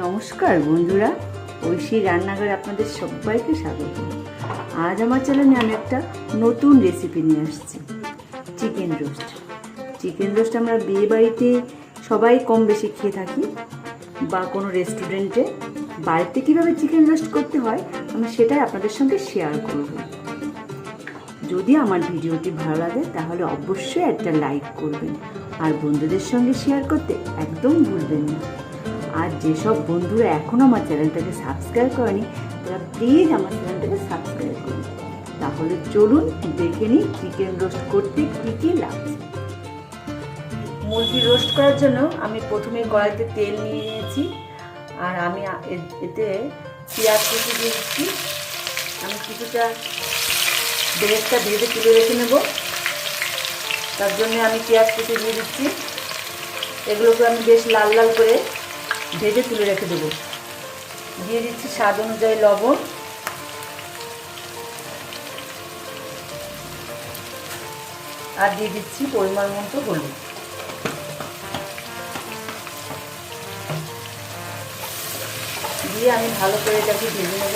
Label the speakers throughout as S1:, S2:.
S1: নমস্কার বন্ধুরা, ঐশী রান্নাঘরে আপনাদের সবাইকে স্বাগত। আজ আমার চ্যানেলে আমি একটা নতুন রেসিপি নিয়ে আসছি, চিকেন রোস্ট। চিকেন রোস্ট আমরা বিয়ে বাড়িতে সবাই কম বেশি খেয়ে থাকি, বা কোনো রেস্টুরেন্টে। বাড়িতে কীভাবে চিকেন রোস্ট করতে হয় আমি সেটাই আপনাদের সঙ্গে শেয়ার করব। যদি আমার ভিডিওটি ভালো লাগে তাহলে অবশ্যই একটা লাইক করবেন, আর বন্ধুদের সঙ্গে শেয়ার করতে একদম ভুলবেন না। আর যেসব বন্ধুরা এখনও আমার চ্যানেলটাকে সাবস্ক্রাইব করেনি তারা প্লিজ আমার চ্যানেলটাকে সাবস্ক্রাইব করুন। তাহলে চলুন দেখে নিই চিকেন রোস্ট করতে কী কী লাগছে। মুরগি রোস্ট করার জন্য আমি প্রথমে কড়াইতে তেল নিয়ে নিয়েছি, আর আমি এতে পেঁয়াজ কুচি দিয়ে দিচ্ছি। আমি কিছুটা বেরেস্তা ভেজে তুলে রেখে নেব, তার জন্য আমি পেঁয়াজ কুচি দিয়ে দিচ্ছি। এগুলোকে আমি বেশ লাল লাল করে ভেজে তুলে রেখে দেবো। দিয়ে দিচ্ছি স্বাদ অনুযায়ী লবণ, আর দিয়ে দিচ্ছি পরিমাণ মতো হলুদ। দিয়ে আমি ভালো করে এটাকে ভেজে নেব।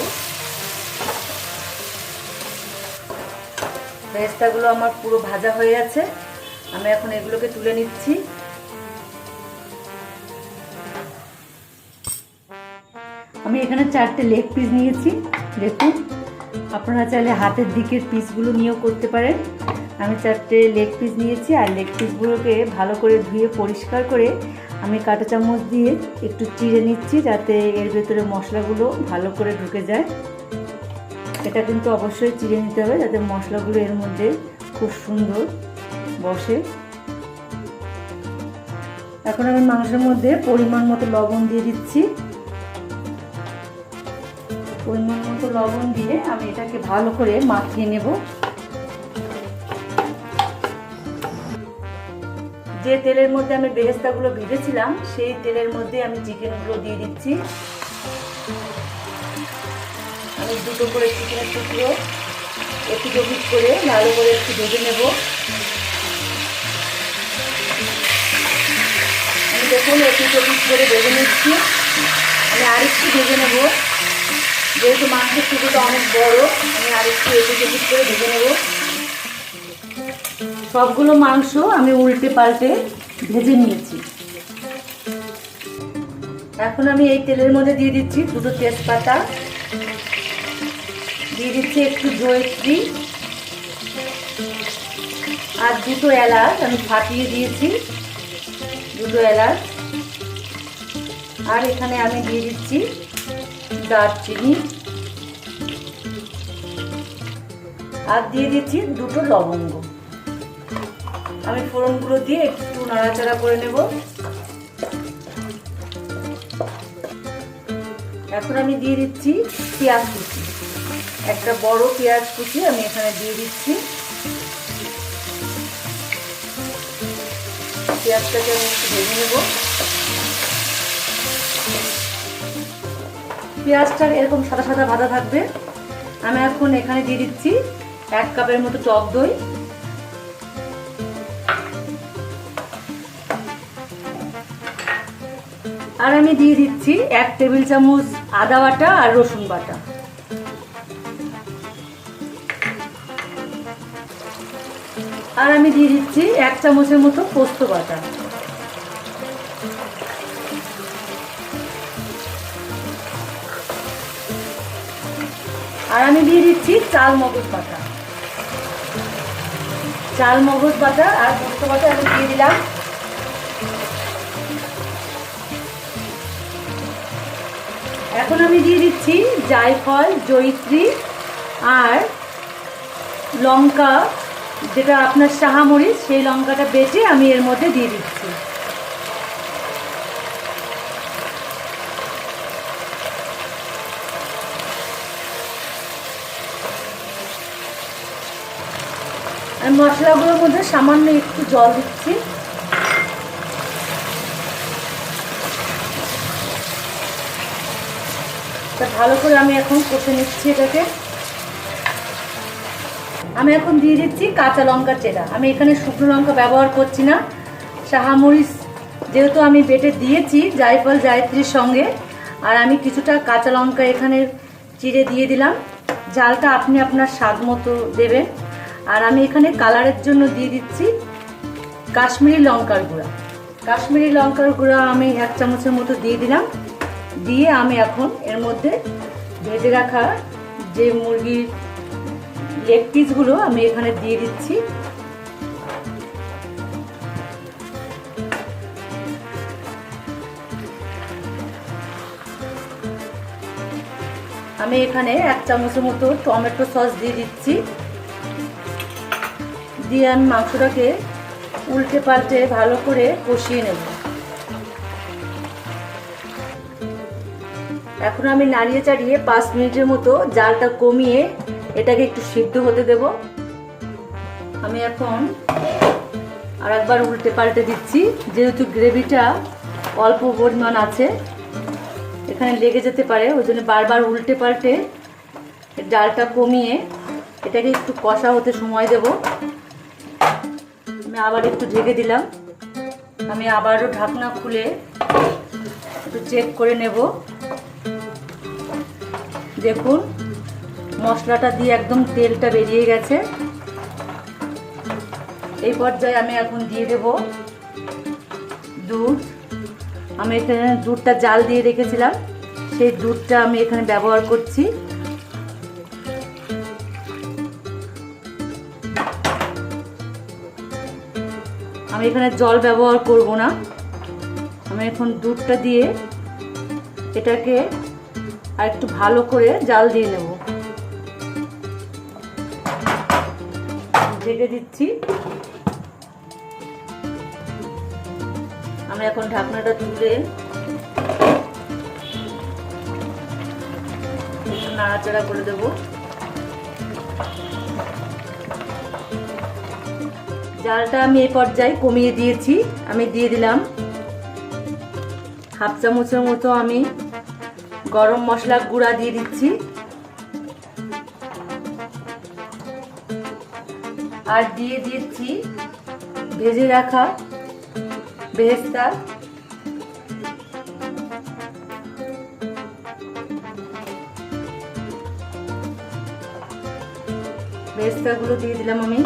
S1: বেরেস্তাগুলো আমার পুরো ভাজা হয়ে গেছে, আমি এখন এগুলোকে তুলে নিচ্ছি। আমি এখানে 4টে লেগ পিস নিয়েছি। দেখুন, আপনারা চাইলে হাতের দিকের পিসগুলো নিয়েও করতে পারেন। আমি 4টে লেগ পিস নিয়েছি, আর লেগ পিসগুলোকে ভালো করে ধুয়ে পরিষ্কার করে আমি কাঁটা চামচ দিয়ে একটু চিড়ে নিচ্ছি, যাতে এর ভেতরে মশলাগুলো ভালো করে ঢুকে যায়। এটা কিন্তু অবশ্যই চিড়ে নিতে হবে, যাতে মশলাগুলো এর মধ্যে খুব সুন্দর বসে। এখন আমি মাংসের মধ্যে পরিমাণ মতো লবণ দিয়ে দিচ্ছি। পরিমাণ মতো লবণ দিয়ে আমি এটাকে ভালো করে মাখিয়ে নেব। যে তেলের মধ্যে আমি বেরেস্তাগুলো ভেজেছিলাম সেই তেলের মধ্যে আমি চিকেনগুলো দিয়ে দিচ্ছি। আমি দুটো করে চিকেনের টুকরো একটু জপিট করে ভালো করে একটু ভেজে নেব। আমি দেখুন একটু জপিট করে ভেজে নিচ্ছি। আমি আরেকটু ভেজে নেব, যেহেতু মাংসের টুকরোটা অনেক বড়, আমি আরেকটু একটু জপিট করে ভেজে নেব। সবগুলো মাংস আমি উল্টে পাল্টে ভেজে নিয়েছি। এখন আমি এই তেলের মধ্যে দিয়ে দিচ্ছি দুটো তেজপাতা, দিয়ে দিচ্ছি একটু জয়িত্রী, আর দুটো এলাচ আমি ফাটিয়ে দিয়েছি, দুটো এলাচ। আর এখানে আমি দিয়ে দিচ্ছি দারচিনি, আর দিয়ে দিচ্ছি দুটো লবঙ্গ। আমি ফোড়নগুলো দিয়ে একটু নাড়াচাড়া করে নেব। এখন আমি দিয়ে দিচ্ছি পেঁয়াজ কুচি, একটা বড় পেঁয়াজ কুচি আমি এখানে দিয়ে দিচ্ছি। পেঁয়াজটাকে আমি একটু ভেজে নেব। পেঁয়াজটা এরকম সাদা সাদা ভাজা থাকবে। আমি এখন এখানে দিয়ে দিচ্ছি 1 কাপের মতো টক দই, আর আমি দিয়ে দিচ্ছি 1 টেবিল চামচ আদা বাটা আর রসুন বাটা। আর আমি দিয়ে দিচ্ছি 1 চামচের মতো পোস্ত বাটা। আর আমি দিয়ে দিচ্ছি চাল মগজ বাটা। চাল মগজ বাটা আর পোস্ত বাটা আমি দিয়ে দিলাম। এখন আমি দিয়ে দিচ্ছি জায়ফল, জয়িত্রী আর লঙ্কা, যেটা আপনার শাহামরিচ, সেই লঙ্কাটা বেটে আমি এর মধ্যে দিয়ে দিচ্ছি। আমি মশলাগুলোর মধ্যে সামান্য একটু জল দিচ্ছি। ভালো করে আমি এখন কষে নিচ্ছি এটাকে। আমি এখন দিয়ে দিচ্ছি কাঁচা লঙ্কা চেরা। আমি এখানে শুকনো লঙ্কা ব্যবহার করছি না। শাহামরিচ যেহেতু আমি বেটে দিয়েছি জায়ফল জায়ত্রীর সঙ্গে, আর আমি কিছুটা কাঁচা লঙ্কা এখানে চিড়ে দিয়ে দিলাম। ঝালটা আপনি আপনার স্বাদ মতো দেবেন। আর আমি এখানে কালারের জন্য দিয়ে দিচ্ছি কাশ্মীরি লঙ্কার গুঁড়া। কাশ্মীরি লঙ্কার গুঁড়া আমি 1 চামচের মতো দিয়ে দিলাম। দিয়ে আমি এখন এর মধ্যে ভেজে রাখা যে মুরগির লেগ পিসগুলো আমি এখানে দিয়ে দিচ্ছি। আমি এখানে 1 চামচের মতো টমেটো সস দিয়ে দিচ্ছি। দিয়ে আমি মাংসটাকে উল্টে পাল্টে ভালো করে কষিয়ে নেব। এখন আমি নাড়িয়ে চাড়িয়ে 5 মিনিটের মতো জালটা কমিয়ে এটাকে একটু সিদ্ধ হতে দেব। আমি এখন আরেকবার উল্টে পাল্টে দিচ্ছি, যেহেতু গ্রেভিটা অল্প পরিমাণ আছে, এখানে লেগে যেতে পারে, ওই জন্য বারবার উল্টে পাল্টে ডালটা কমিয়ে এটাকে একটু কষা হতে সময় দেব। আমি আবার একটু ঢেকে দিলাম। আমি আবারও ঢাকনা খুলে একটু চেক করে নেব। দেখুন মশলাটা দিয়ে একদম তেলটা বেরিয়ে গেছে। এই পর্যায়ে আমি এখন দিয়ে দেব দুধ। আমি এখানে দুধটা জাল দিয়ে রেখেছিলাম, সেই দুধটা আমি এখানে ব্যবহার করছি। আমি এখানে জল ব্যবহার করব না। আমি এখন দুধটা দিয়ে এটাকে আর একটু ভালো করে জাল দিয়ে নেব। ঢেকে দিচ্ছি। আমি এখন ঢাকনাটা তুলে একটু নাড়াচাড়া করে দেব। জালটা আমি এই পর্যায়ে কমিয়ে দিয়েছি। আমি দিয়ে দিলাম 1/2 চামচের মতো আমি গরম মশলা গুঁড়া দিয়ে দিচ্ছি। আর দিয়ে দিচ্ছি ভেজে রাখা বেরেস্তা। বেরেস্তাগুলো দিয়ে দিলাম আমি।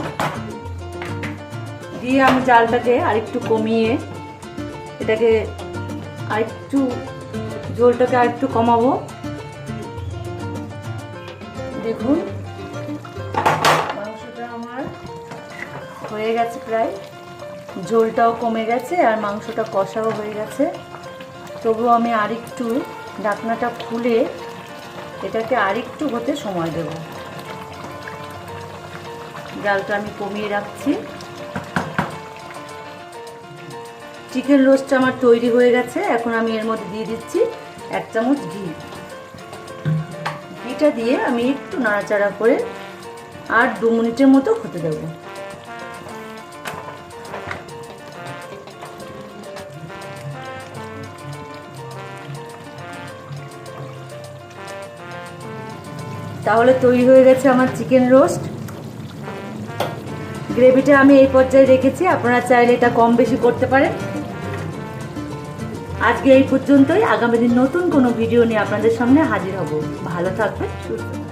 S1: দিয়ে আমি জালটাকে আরেকটু কমিয়ে এটাকে আরেকটু ঝোলটাকে আরেকটু কমাবো। দেখুন মাংসটা আমার হয়ে গেছে, প্রায় ঝোলটাও কমে গেছে আর মাংসটা কষাও হয়ে গেছে। তবুও আমি আরেকটু ঢাকনাটা খুলে এটাকে আরেকটু হতে সময় দেব। জালটা আমি কমিয়ে রাখছি। চিকেন রোস্টটা আমার তৈরি হয়ে গেছে। এখন আমি এর মধ্যে দিয়ে দিচ্ছি 1 চামচ ঘি। ঘিটা দিয়ে আমি একটু নাড়াচাড়া করে আর 2 মিনিটের মতো হতে দেব। তাহলে তৈরি হয়ে গেছে আমার চিকেন রোস্ট। গ্রেভিটা আমি এই পর্যায়ে রেখেছি, আপনারা চাইলে এটা কম বেশি করতে পারেন। আজকে এই পর্যন্তই। আগামী দিন নতুন কোনো ভিডিও নিয়ে আপনাদের সামনে হাজির হব। ভালো থাকবেন, সুস্থ থাকবেন।